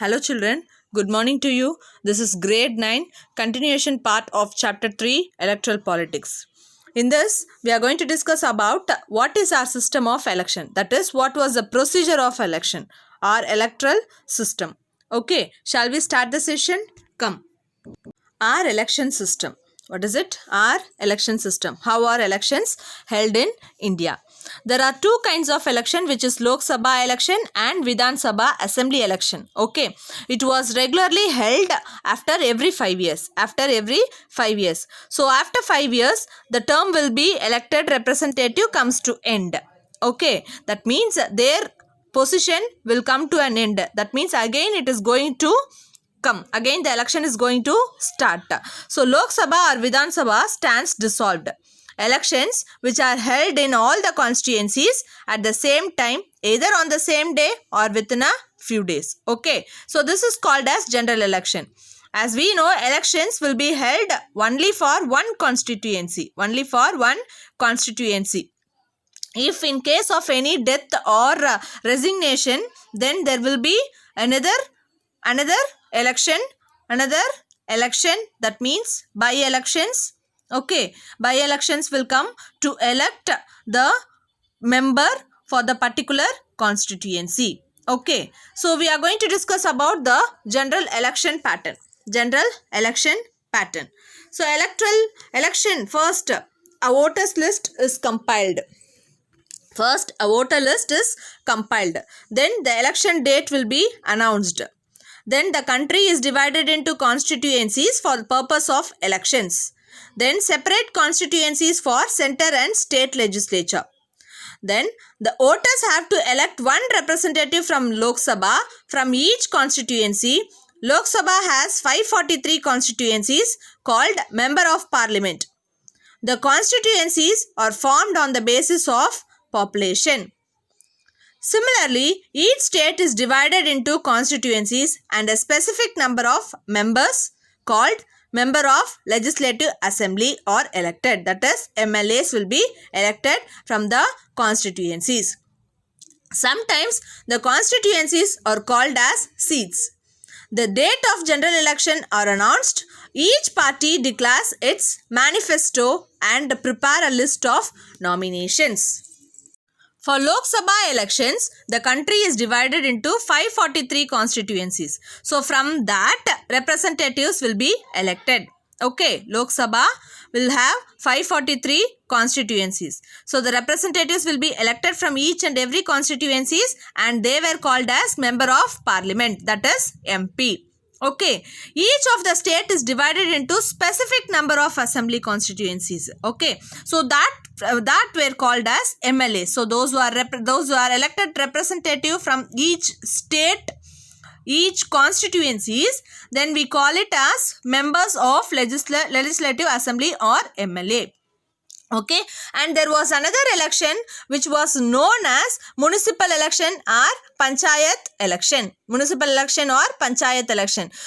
Hello children, good morning to you. This is grade 9 continuation part of chapter 3 electoral politics. In this we are going to discuss about what is our system of election, that is what was the procedure of election, our electoral system. Okay, shall we start the session? Come. Our election system. What is it? Our election system. How are elections held in India? There are two kinds of election, which is Lok Sabha election and Vidhan Sabha assembly election. Okay. It was regularly held after every 5 years. So after 5 years, the term will be elected representative comes to end. Okay. That means their position will come to an end. That means again it is going to come. Again the election is going to start. So Lok Sabha or Vidhan Sabha stands dissolved. Elections which are held in all the constituencies at the same time, either on the same day or within a few days. Okay. So this is called as general election. As we know, elections will be held only for one constituency. If in case of any death or resignation, then there will be another election, that means by-elections. Okay, by-elections will come to elect the member for the particular constituency. Okay, so we are going to discuss about the general election pattern. So electoral election, first a voters list is compiled. Then the election date will be announced. Then the country is divided into constituencies for the purpose of elections. Then separate constituencies for center and state legislature. Then the voters have to elect one representative from Lok Sabha from each constituency. Lok Sabha has 543 constituencies called Member of Parliament. The constituencies are formed on the basis of population. Similarly, each state is divided into constituencies and a specific number of members called Member of Legislative Assembly or elected, that is MLAs will be elected from the constituencies. Sometimes the constituencies are called as seats. The date of general election are announced. Each party declares its manifesto and prepare a list of nominations. For Lok Sabha elections, the country is divided into 543 constituencies. So from that, representatives will be elected. Okay, Lok Sabha will have 543 constituencies. So the representatives will be elected from each and every constituencies and they were called as Member of Parliament, that is MP. Okay, each of the state is divided into specific number of assembly constituencies. Okay, so that were called as MLA. So those who are elected representative from each state, each constituencies, then we call it as members of legislative assembly or MLA. Okay, and there was another election which was known as municipal election or panchayat election.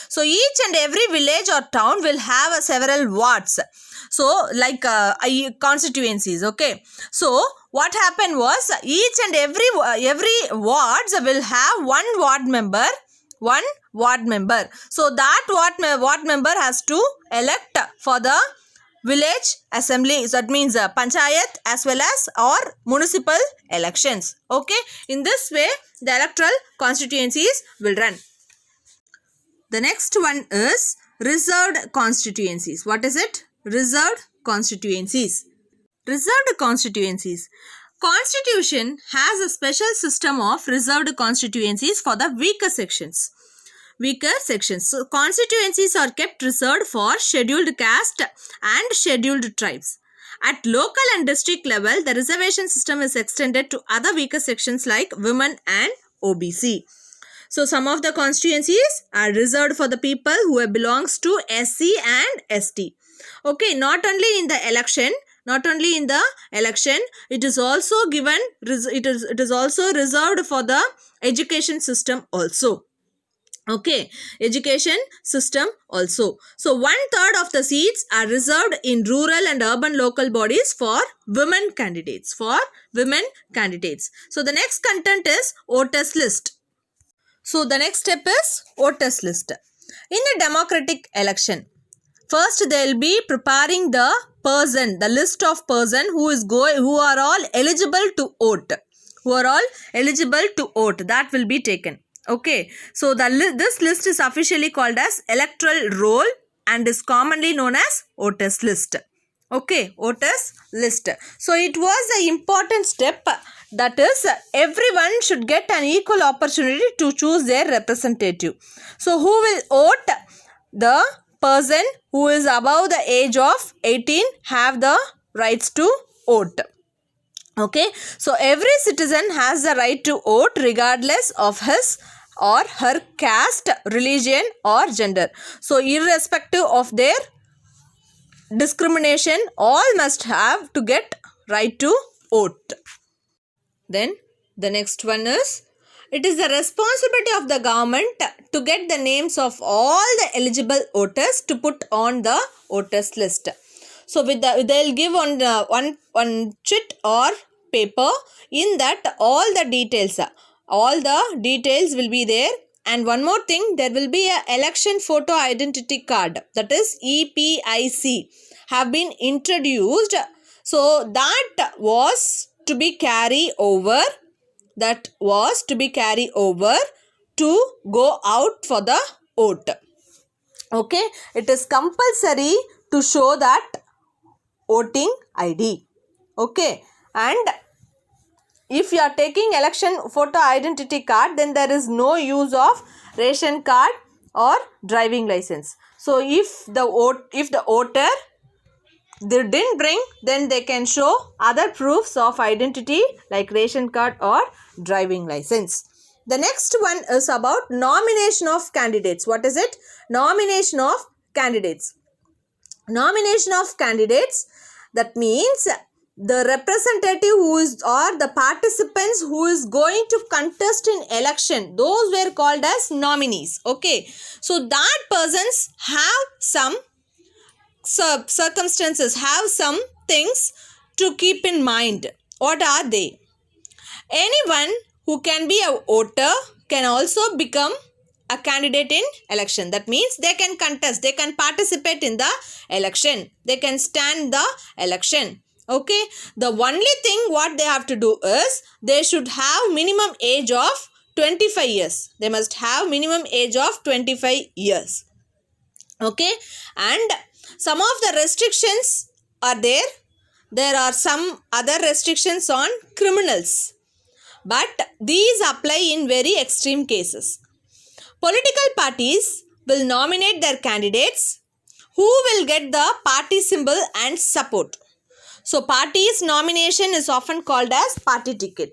So each and every village or town will have several wards. So like constituencies. Okay, so what happened was each and every wards will have one ward member. So that ward member has to elect for the village assembly. So that means panchayat as well as or municipal elections. Okay, in this way the electoral constituencies will run. The next one is reserved constituencies. What is it? Reserved constituencies. Constitution has a special system of reserved constituencies for the weaker sections. So constituencies are kept reserved for scheduled caste and scheduled tribes. At local and district level, the reservation system is extended to other weaker sections like women and OBC. So some of the constituencies are reserved for the people who belongs to SC and ST. Okay, not only in the election, it is also given, it is also reserved for the education system also. Okay, education system also. So 1/3 of the seats are reserved in rural and urban local bodies for women candidates. So the next content is voters list. So the next step is voters list. In a democratic election, first they will be preparing the list of person who are all eligible to vote. Who are all eligible to vote, that will be taken. Okay, so this list is officially called as electoral roll and is commonly known as voters list. Okay, voters list. So it was an important step, that is, everyone should get an equal opportunity to choose their representative. So who will vote? The person who is above the age of 18 have the rights to vote. Okay, so every citizen has the right to vote regardless of his or her caste, religion or gender. So irrespective of their discrimination, all must have to get right to vote. Then the next one is, it is the responsibility of the government to get the names of all the eligible voters to put on the voters list. So they'll give on one sheet or paper, in that all the details will be there. And one more thing, there will be a election photo identity card, that is EPIC, have been introduced. So that was to be carried over to go out for the vote. Okay, it is compulsory to show that voting ID. Okay, and if you are taking election photo identity card, then there is no use of ration card or driving license. So if the voter they didn't bring, then they can show other proofs of identity like ration card or driving license. The next one is about nomination of candidates. What is it? Nomination of candidates. Nomination of candidates, that means the representative who is, or the participants who is going to contest in election, those were called as nominees. Okay, so that persons have some circumstances, have some things to keep in mind. What are they? Anyone who can be a voter can also become a candidate in election. That means they can contest, they can participate in the election, they can stand the election. Okay, the only thing what they have to do is, they should have minimum age of 25 years. They must have minimum age of 25 years. Okay, and some of the restrictions are there. There are some other restrictions on criminals, but these apply in very extreme cases. Political parties will nominate their candidates who will get the party symbol and support. So party's nomination is often called as party ticket.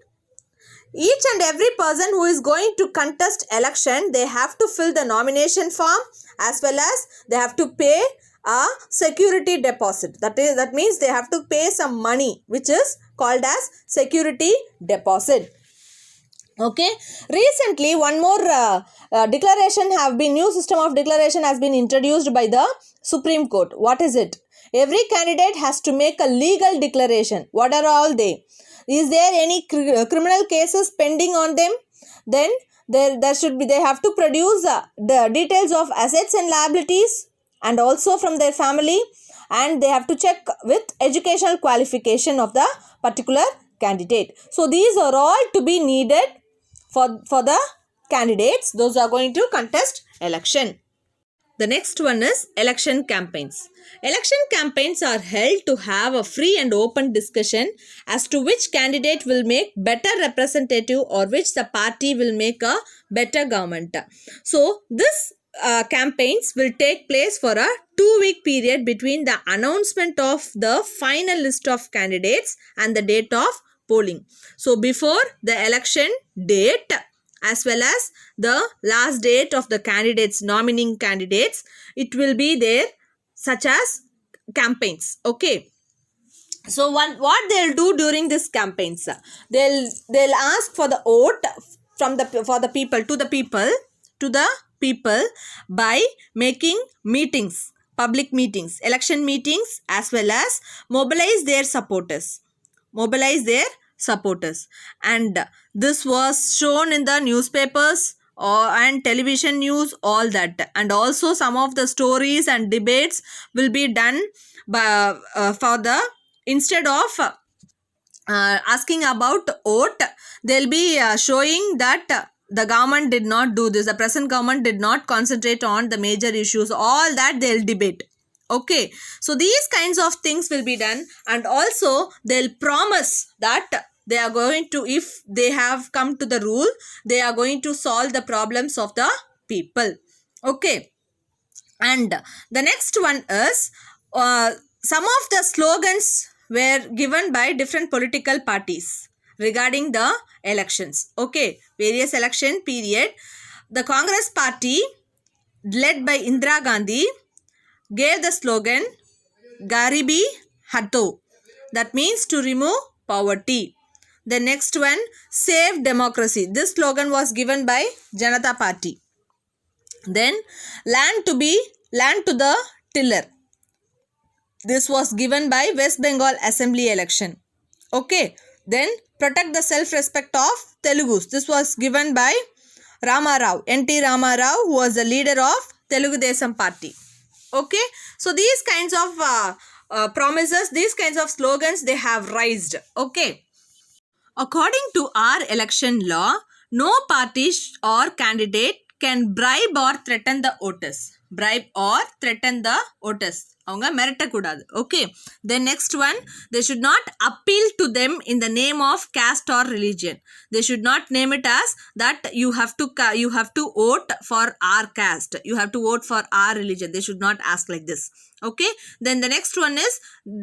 Each and every person who is going to contest election, they have to fill the nomination form, as well as they have to pay a security deposit. That means they have to pay some money, which is called as security deposit. Okay, recently one more new system of declaration has been introduced by the Supreme Court. What is it? Every candidate has to make a legal declaration. What are all they? Is there any criminal cases pending on them? Then there should be, they have to produce the details of assets and liabilities, and also from their family, and they have to check with educational qualification of the particular candidate. So these are all to be needed for the candidates, those are going to contest election. The next one is election campaigns. Election campaigns are held to have a free and open discussion as to which candidate will make better representative or which the party will make a better government. So this campaigns will take place for a 2-week period between the announcement of the final list of candidates and the date of polling. So before the election date, as well as the last date of the candidates, nominating candidates, it will be there, such as campaigns. Okay, so what they'll do during this campaigns, they'll ask for the vote from the people by making meetings, public meetings, election meetings, as well as mobilize their supporters, and this was shown in the newspapers, and television news, all that. And also some of the stories and debates will be done by, for the, instead of asking about vote, they'll be showing that the government did not do this, the present government did not concentrate on the major issues, all that they'll debate. Okay, so these kinds of things will be done, and also they'll promise that they are going to, if they have come to the rule, they are going to solve the problems of the people. Okay, and the next one is some of the slogans were given by different political parties regarding the elections. Okay, various election period, the Congress party led by Indira Gandhi gave the slogan Garibi Hato, that means to remove poverty. The next one, save democracy. This slogan was given by Janata Party. Then land to the tiller. This was given by West Bengal Assembly election. Okay. Then protect the self-respect of Telugus. This was given by Rama Rao, N.T. Rama Rao, who was the leader of Telugu Desam Party. Okay. So these kinds of promises, these kinds of slogans they have raised. Okay. According to our election law, no party or candidate can bribe or threaten the voters. Bribe or threaten the voters. அவங்க மிரட்டக்கூடாது. Okay. The next one, they should not appeal to them in the name of caste or religion. They should not name it as that you have to vote for our caste. You have to vote for our religion. They should not ask like this. Okay. Then the next one is,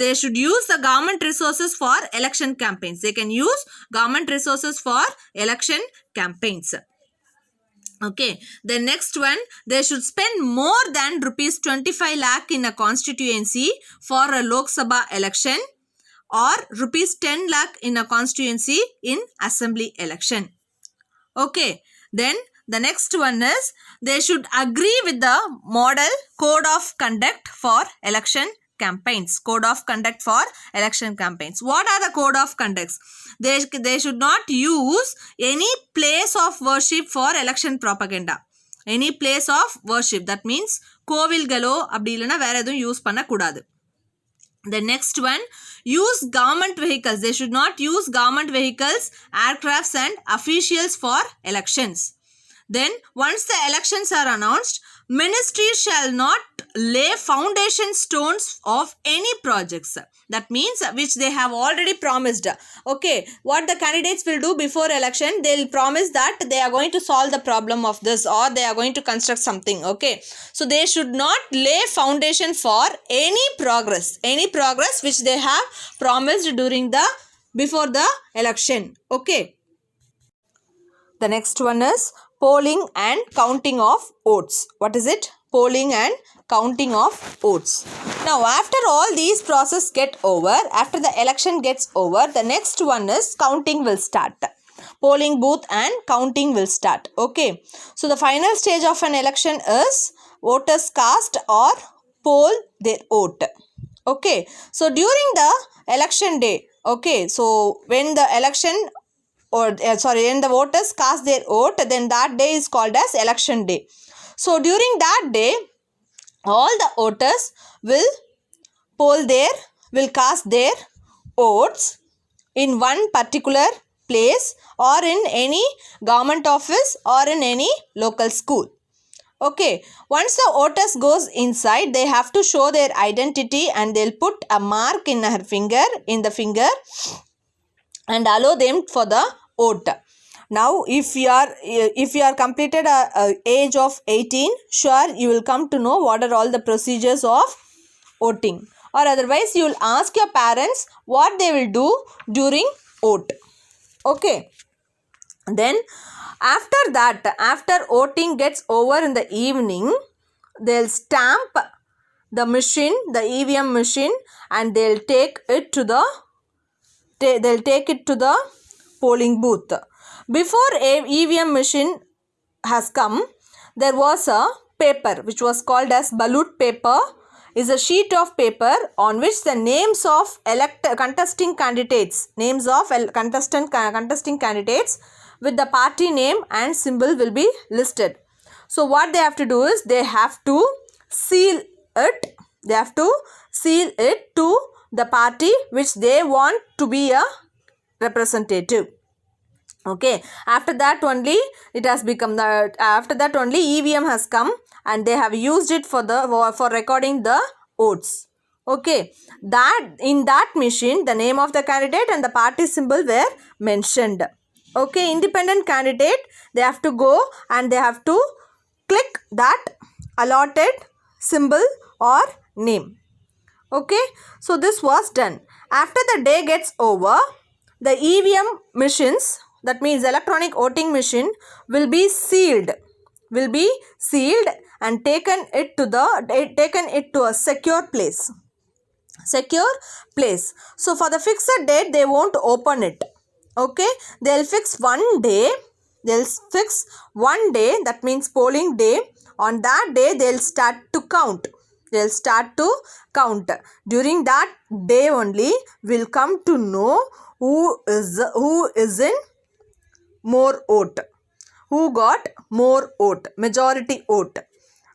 they should use the government resources for election campaigns. They can use government resources for election campaigns. Okay, the next one, they should spend more than rupees 25 lakh in a constituency for a Lok Sabha election, or rupees 10 lakh in a constituency in assembly election. Okay, then the next one is, they should agree with the model code of conduct for election campaigns. Code of conduct for election campaigns. What are the code of conducts? They should not use any place of worship for election propaganda. Any place of worship. That means கோவில்களோ அப்படி இல்லைனா வேற எதுவும் use பண்ணக்கூடாது. The next one, use government vehicles. They should not use government vehicles, aircrafts and officials for elections. Then once the elections are announced, ministries shall not lay foundation stones of any projects. That means which they have already promised. Okay, what the candidates will do before election, they will promise that they are going to solve the problem of this, or they are going to construct something. Okay, so they should not lay foundation for any progress which they have promised before the election. Okay, the next one is polling and counting of votes. What is it? Polling and counting of votes. Now, after all these process get over, after the election gets over, the next one is counting will start. Polling booth and counting will start. Okay. So, the final stage of an election is voters cast or poll their vote. Okay. So, during the election day, okay, so when the election when the voters cast their vote, then that day is called as election day. So during that day, all the voters will cast their votes in one particular place, or in any government office, or in any local school. Okay, once the voters goes inside, they have to show their identity, and they'll put a mark in the finger and allow them for the vote. Now, if you are completed a age of 18, sure you will come to know what are all the procedures of voting. Or otherwise, you will ask your parents what they will do during vote. Okay. Then, after that, after voting gets over in the evening, they'll stamp the machine, the EVM machine, and they'll take it to the polling booth. Before a EVM machine has come, there was a paper which was called as ballot paper. Is a sheet of paper on which the names of contesting candidates with the party name and symbol will be listed. So what they have to do is they have to seal it. They have to seal it to the party which they want to be a representative. Okay, after that only it has become the, after that only EVM has come and they have used it for the for recording the votes. Okay, that in that machine the name of the candidate and the party symbol were mentioned. Okay, independent candidate, they have to go and they have to click that allotted symbol or name. Okay, so this was done. After the day gets over, the EVM machines, that means electronic voting machine, will be sealed and taken it to a secure place. So for the fixed date they won't open it. Okay, they'll fix one day, that means polling day. On that day they'll start to count. During that day only we'll come to know who is in more vote, who got more vote, majority vote.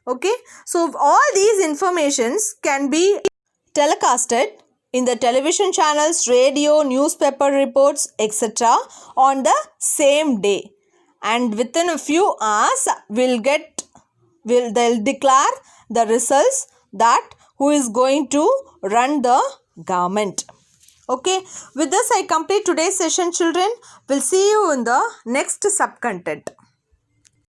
Okay, so all these informations can be telecasted in the television channels, radio, newspaper reports, etc. on the same day, and within a few hours they'll declare the results that who is going to run the government. Okay, with this I complete today's session, children. We'll see you in the next sub-content.